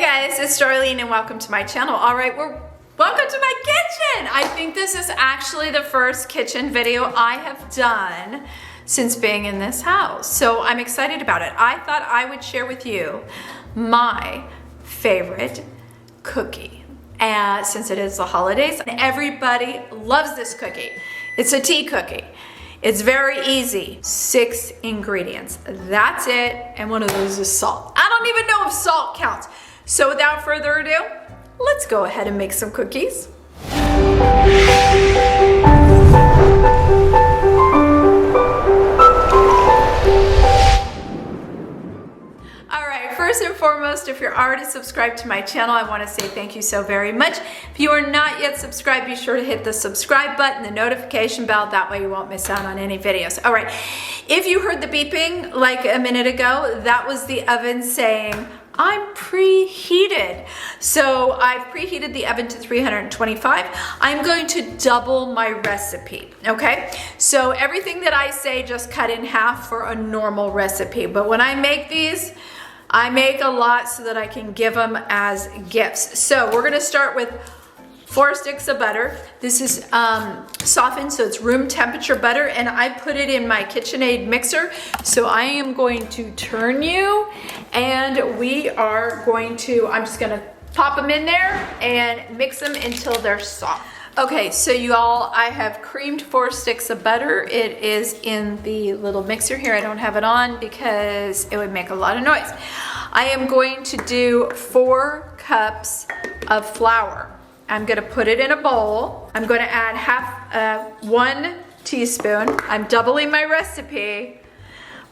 Hey guys, it's Darlene and welcome to my channel. All right, welcome to my kitchen. I think this is actually the first kitchen video I have done since being in this house. So I'm excited about it. I thought I would share with you my favorite cookie. Since it is the holidays, and everybody loves this cookie. It's a tea cookie. It's very easy. 6 ingredients. That's it. And one of those is salt. I don't even know if salt counts. So without further ado, let's go ahead and make some cookies. First and foremost, if you're already subscribed to my channel, I want to say thank you so very much. If you are not yet subscribed, be sure to hit the subscribe button, the notification bell. That way you won't miss out on any videos. All right, if you heard the beeping like a minute ago, that was the oven saying, I'm preheated. So I've preheated the oven to 325. I'm going to double my recipe, okay? So everything that I say, just cut in half for a normal recipe. But when I make these, I make a lot so that I can give them as gifts. So we're gonna start with 4 sticks of butter. This is softened, so it's room temperature butter, and I put it in my KitchenAid mixer. So I am going to turn you, and I'm just gonna pop them in there and mix them until they're soft. Okay, so you all, I have creamed 4 sticks of butter. It is in the little mixer here. I don't have it on because it would make a lot of noise. I am going to do 4 cups of flour. I'm gonna put it in a bowl. I'm gonna add 1 teaspoon. I'm doubling my recipe.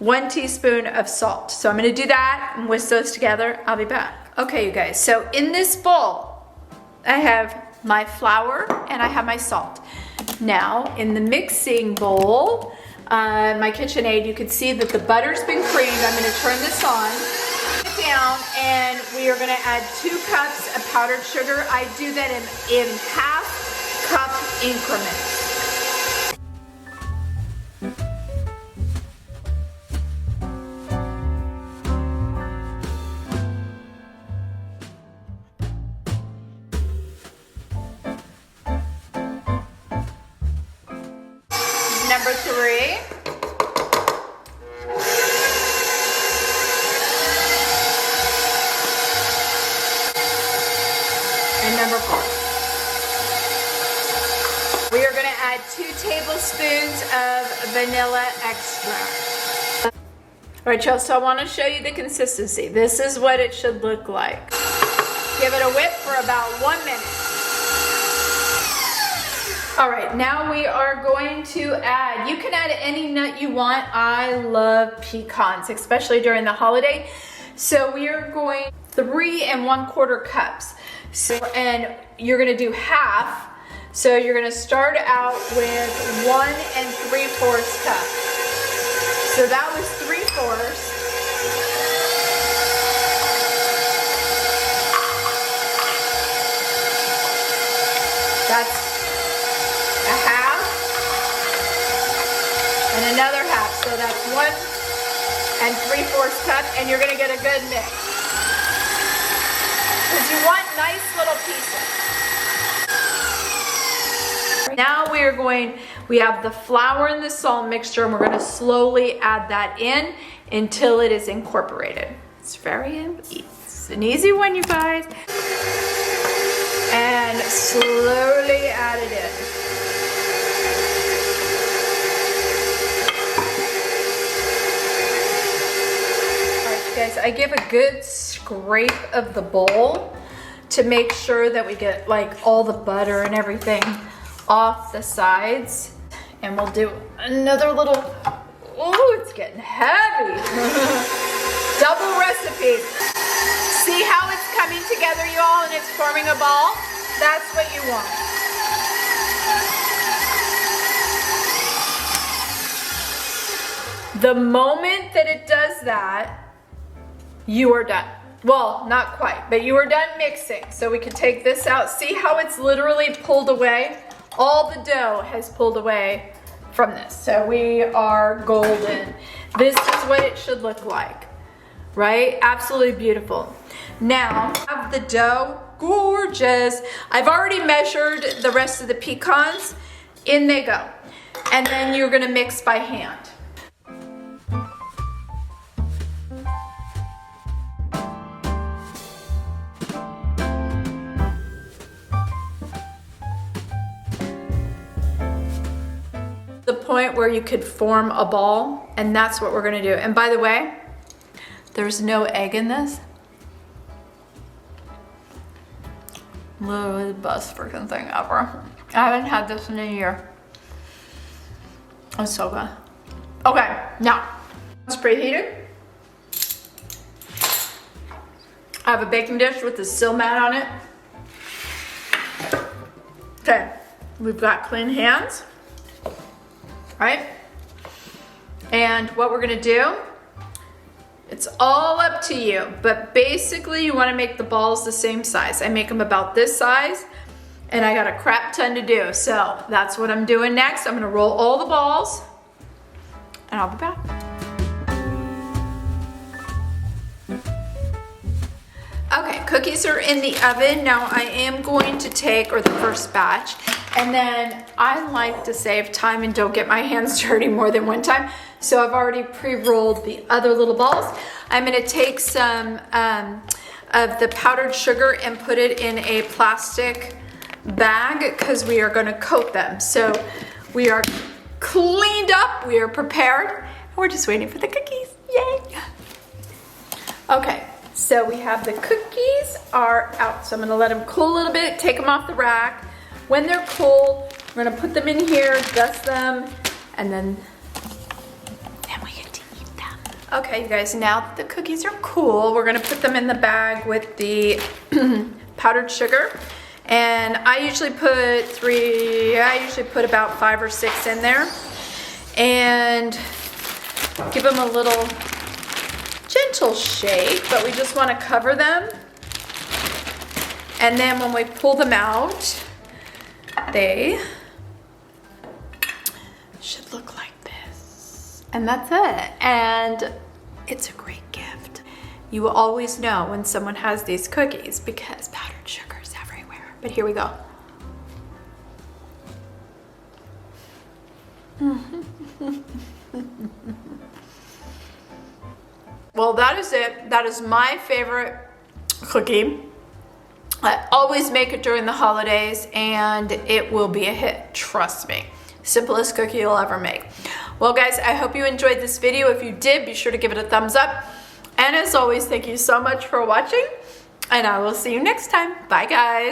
1 teaspoon of salt. So I'm gonna do that and whisk those together. I'll be back. Okay, you guys, so in this bowl, I have my flour and I have my salt. Now in the mixing bowl, my KitchenAid, you can see that the butter's been creamed. I'm going to turn this on, put it down, and we are going to add 2 cups of powdered sugar. I do that in half-cup increments. Number 3. And number 4. We are going to add 2 tablespoons of vanilla extract. All right, y'all, so I want to show you the consistency. This is what it should look like. Give it a whip for about 1 minute. All right, now we are going to add, you can add any nut you want. I love pecans, especially during the holiday. So we are going 3 1/4 cups. So, and you're gonna do half. So you're gonna start out with 1 3/4 cup. So that was 3/4. That's a half and another half, so that's 1 3/4 cup, and you're going to get a good mix because you want nice little pieces. Now we have the flour and the salt mixture, and we're going to slowly add that in until it is incorporated. It's an easy one, you guys, and slowly add it in. Guys, I give a good scrape of the bowl to make sure that we get like all the butter and everything off the sides. And we'll do another little, oh, it's getting heavy. Double recipe. See how it's coming together, you all, and it's forming a ball? That's what you want. The moment that it does that, you are done. Well, not quite, but you are done mixing. So we can take this out. See how it's literally pulled away? All the dough has pulled away from this. So we are golden. This is what it should look like. right? Absolutely beautiful. Now, I have the dough, gorgeous. I've already measured the rest of the pecans. In they go. And then you're gonna mix by hand. The point where you could form a ball, and that's what we're gonna do. And by the way, there's no egg in this. Literally the best freaking thing ever. I haven't had this in a year. It's so good. Okay, now, it's preheated. I have a baking dish with the sill mat on it. Okay, we've got clean hands, right? And what we're gonna do, it's all up to you, but basically you wanna make the balls the same size. I make them about this size, and I got a crap ton to do. So that's what I'm doing next. I'm gonna roll all the balls, and I'll be back. Okay, cookies are in the oven. Now I am going to take, or the first batch, and then I like to save time and don't get my hands dirty more than one time. So I've already pre-rolled the other little balls. I'm gonna take some of the powdered sugar and put it in a plastic bag because we are gonna coat them. So we are cleaned up, we are prepared, and we're just waiting for the cookies, yay. Okay, so we have the cookies are out. So I'm gonna let them cool a little bit, take them off the rack. When they're cool, we're gonna put them in here, dust them, and then we get to eat them. Okay, you guys, now that the cookies are cool, we're gonna put them in the bag with the powdered sugar. And I usually put about 5 or 6 in there. And give them a little gentle shake, but we just wanna cover them. And then when we pull them out, they should look like this. And that's it. And it's a great gift. You will always know when someone has these cookies because powdered sugar is everywhere. But here we go. Well, that is it. That is my favorite cookie. I always make it during the holidays and it will be a hit, trust me. Simplest cookie you'll ever make. Well guys, I hope you enjoyed this video. If you did, be sure to give it a thumbs up. And as always, thank you so much for watching and I will see you next time. Bye guys.